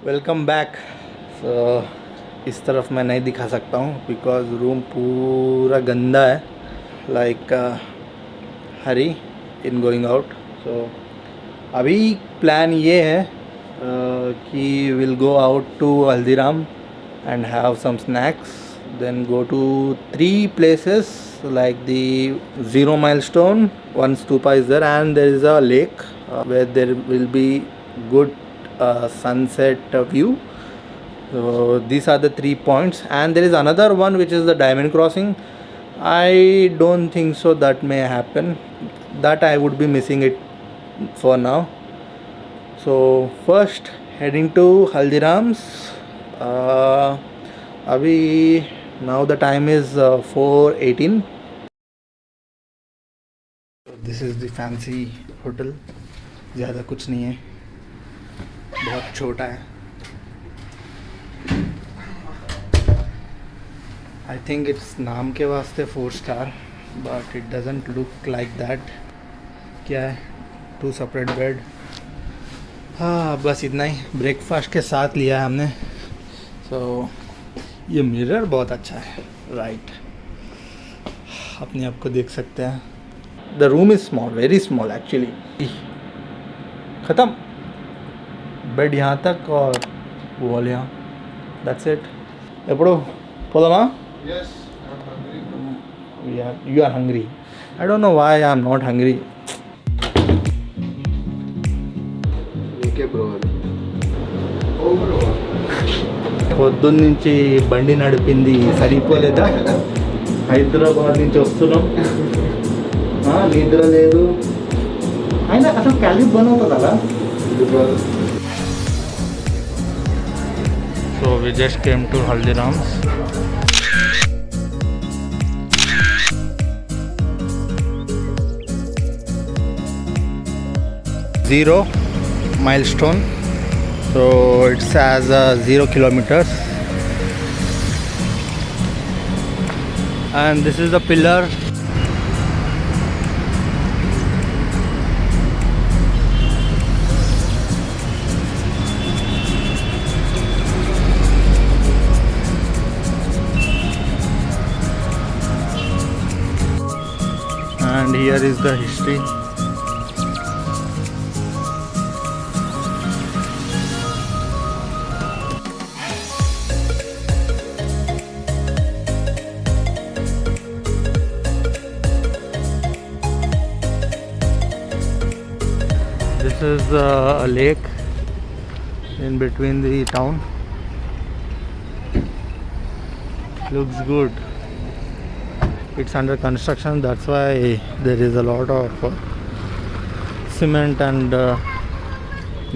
Welcome back. सो इस तरफ मैं नहीं दिखा सकता हूँ बिकॉज रूम पूरा गंदा है। Like hurry in going out. So अभी प्लान ये है कि will go out to Haldiram and have some snacks, then go to 3 places like the Zero Milestone. One stupa is there and there is a lake where there will be good sunset view. So these are the 3 points, and there is another one which is the diamond crossing. I don't think so that may happen, that I would be missing it for now. So first heading to Haldirams. अभी now the time is 4:18. This is the fancy hotel. ज़्यादा कुछ नहीं है, बहुत छोटा है. I think it's नाम के वास्ते 4 star, but it doesn't look like that. क्या है, 2 separate bed. हाँ बस इतना ही. ब्रेकफास्ट के साथ लिया है हमने. तो ये मिरर बहुत अच्छा है, राइट. अपने आप को देख सकते हैं. The room is small, very small actually. ख़त्म. बेड यहाँ तक और वॉल यहाँ. That's it. एपड़ो पोदमा. Yes, I'm hungry. You are hungry. I don't know why I am not hungry. Okay, bro. Over. పొద్దున్న నుంచి బండి నడిపింది సరిపోలేదా? హైదరాబాద్ నుంచి వస్తున్నాం, నిద్ర లేదు. అయినా అసలు క్యాలిఫ్ బంద్ అవుతుందా? So we just came to Haldiram's. Zero Milestone. So it has 0 kilometers, and this is the pillar. And here is the history. This is a lake in between the town. Looks good. It's under construction, that's why there is a lot of cement and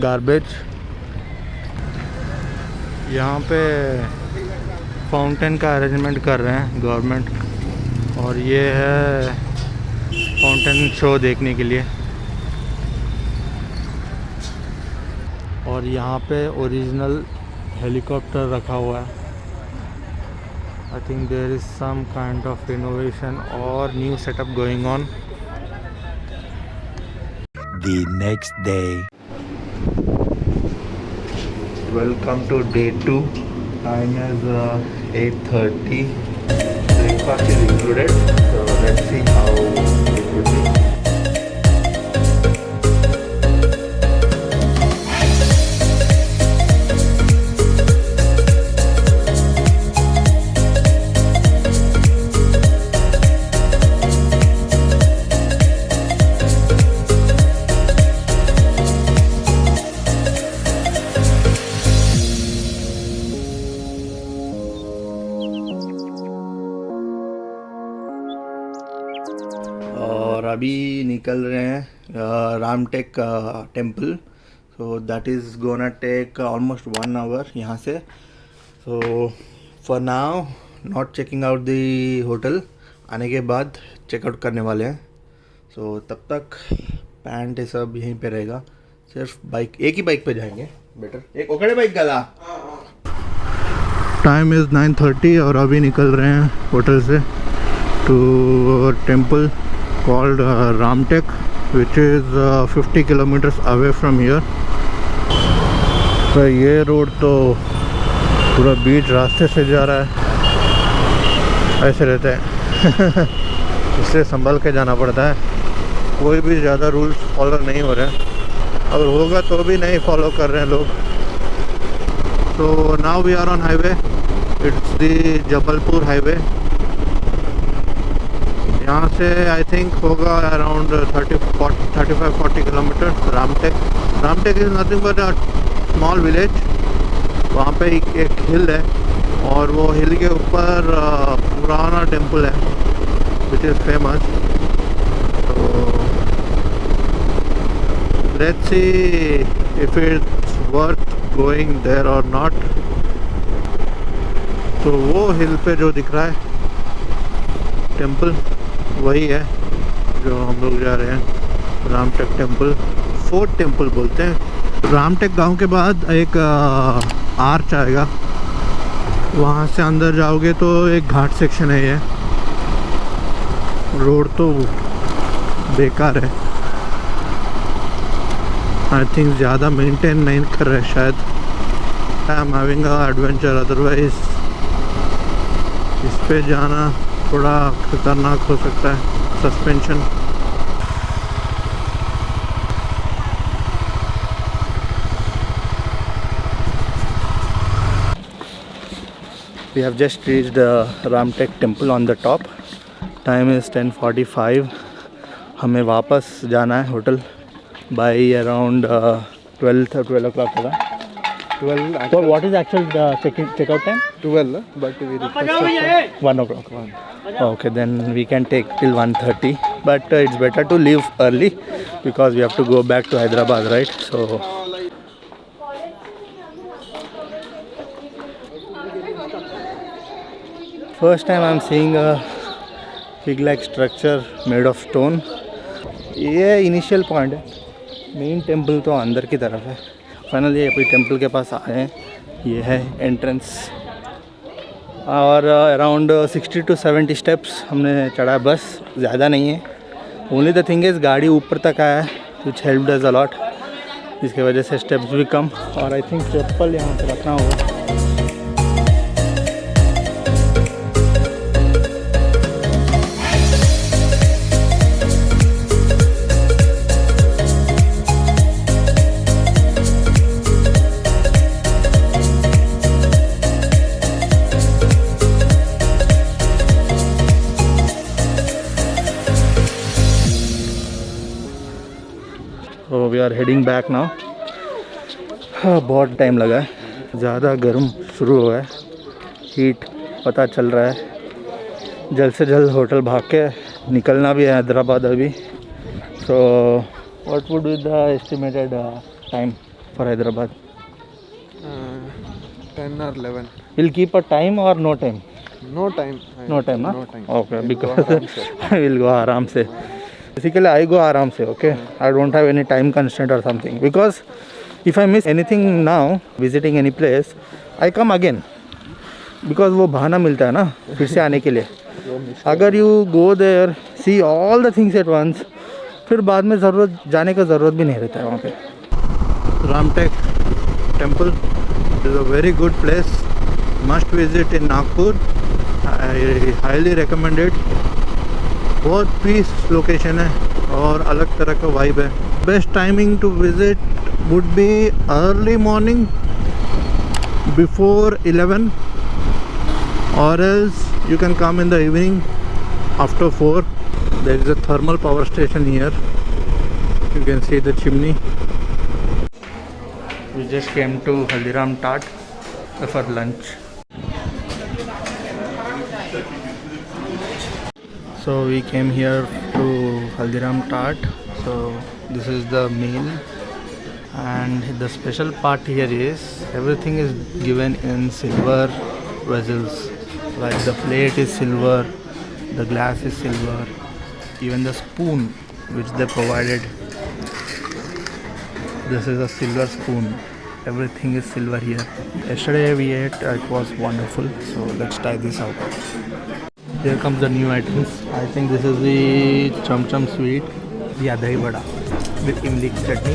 garbage. यहाँ पे fountain का arrangement कर रहे हैं government, और ये है fountain show देखने के लिए. और यहाँ पे ओरिजिनल हेलीकॉप्टर रखा हुआ है. I think there is some kind of innovation और new setup going on. The next day. Welcome to day 2. Time is 8:30. Breakfast is included, so let's see how it will be. और अभी निकल रहे हैं Ramtek temple. So that is gonna take almost 1 hour यहाँ से. So for now not checking out the hotel. आने के बाद चेकआउट करने वाले हैं. सो तब तक पैंट ये सब यहीं पे रहेगा. सिर्फ बाइक, एक ही बाइक पे जाएंगे बेटर. एक ओकड़े बाइक गला. टाइम इज़ 9:30 और अभी निकल रहे हैं होटल से to temple called Ramtek, which is 50 kilometers away from here. तो ये रोड तो पूरा बीच रास्ते से जा रहा है, ऐसे रहते हैं इससे संभल के जाना पड़ता है। कोई भी ज़्यादा रूल्स फॉलो नहीं हो रहे हैं, अगर होगा तो भी नहीं फॉलो कर रहे हैं लोग। तो now we are on highway, it's the Jabalpur highway. यहाँ से आई थिंक होगा around 35-40 kilometre. Ramtek is nothing but a small village. वहाँ पे एक हिल है और वो हिल के ऊपर पुराना टेम्पल है विच इज़ फेमस। तो let's see if it's worth going there और नॉट। तो वो हिल पे जो दिख रहा है टेम्पल वही है जो हम लोग जा रहे हैं, रामटेक टेम्पल। फोर्ट टेम्पल बोलते हैं। रामटेक गांव के बाद एक आर्च आएगा, वहाँ से अंदर जाओगे तो एक घाट सेक्शन है। ये रोड तो बेकार है, आई थिंक ज़्यादा मेंटेन नहीं कर रहे शायद। I am having a adventure, otherwise इस पे जाना थोड़ा खतरनाक हो सकता है। Suspension We have just reached Ramtek temple on the top. Time is 10:45. हमें वापस जाना है होटल by around 12 o'clock होगा। 12 So what is actual checkout time? 12 but we requested 1 o'clock. Okay, then we can take till 1:30. But it's better to leave early because we have to go back to Hyderabad, right? So first time I'm seeing a pig-like structure made of stone. ये initial point है, main temple तो अंदर की तरफ है। Finally अभी temple के पास आए हैं, ये है एंट्रेंस। और अराउंड 60 to 70 स्टेप्स हमने चढ़ा, बस ज़्यादा नहीं है। ओनली द थिंग इज़ गाड़ी ऊपर तक आया है, विच हेल्प्ड अस अ लॉट, जिसकी वजह से स्टेप्स भी कम। और आई थिंक चप्पल यहाँ पे रखना होगा। तो we are heading back now. हाँ, बहुत टाइम लगा है, ज़्यादा गर्म शुरू हुआ है, हीट पता चल रहा है। जल्द से जल्द होटल भाग के निकलना भी है हैदराबाद अभी। So what would be the estimated time for Hyderabad? 10 or 11. Will keep a time or no time? No time. No time ना? No time. Okay, We'll go because आराम से. आई विल गो आराम से। Basically, I go आराम से, okay? I don't have any time constraint or something. Because if I miss anything now, visiting any place, I come again. Because वो बहाना मिलता है ना फिर से आने के लिए। अगर you go there, see all the things at once, फिर बाद में जाने का ज़रूरत भी नहीं रहता है वहाँ पे। Ramtek temple is a very good place. Must visit in Nagpur. I highly recommend it. बहुत पीस लोकेशन है और अलग तरह का वाइब है। Best timing to visit would be early morning before 11 और else you can come in the evening after 4. There is a thermal power station here, you can see the chimney. We just came to Haldiram टाट for lunch. So we came here to Haldiram Tart. So this is the meal, and the special part here is everything is given in silver vessels. Like the plate is silver, the glass is silver, even the spoon which they provided. This is a silver spoon. Everything is silver here. Yesterday we ate, it was wonderful. So let's try this out. Here comes the new items. I think this is the cham cham sweet, yeah, dahi vada with imli chutney.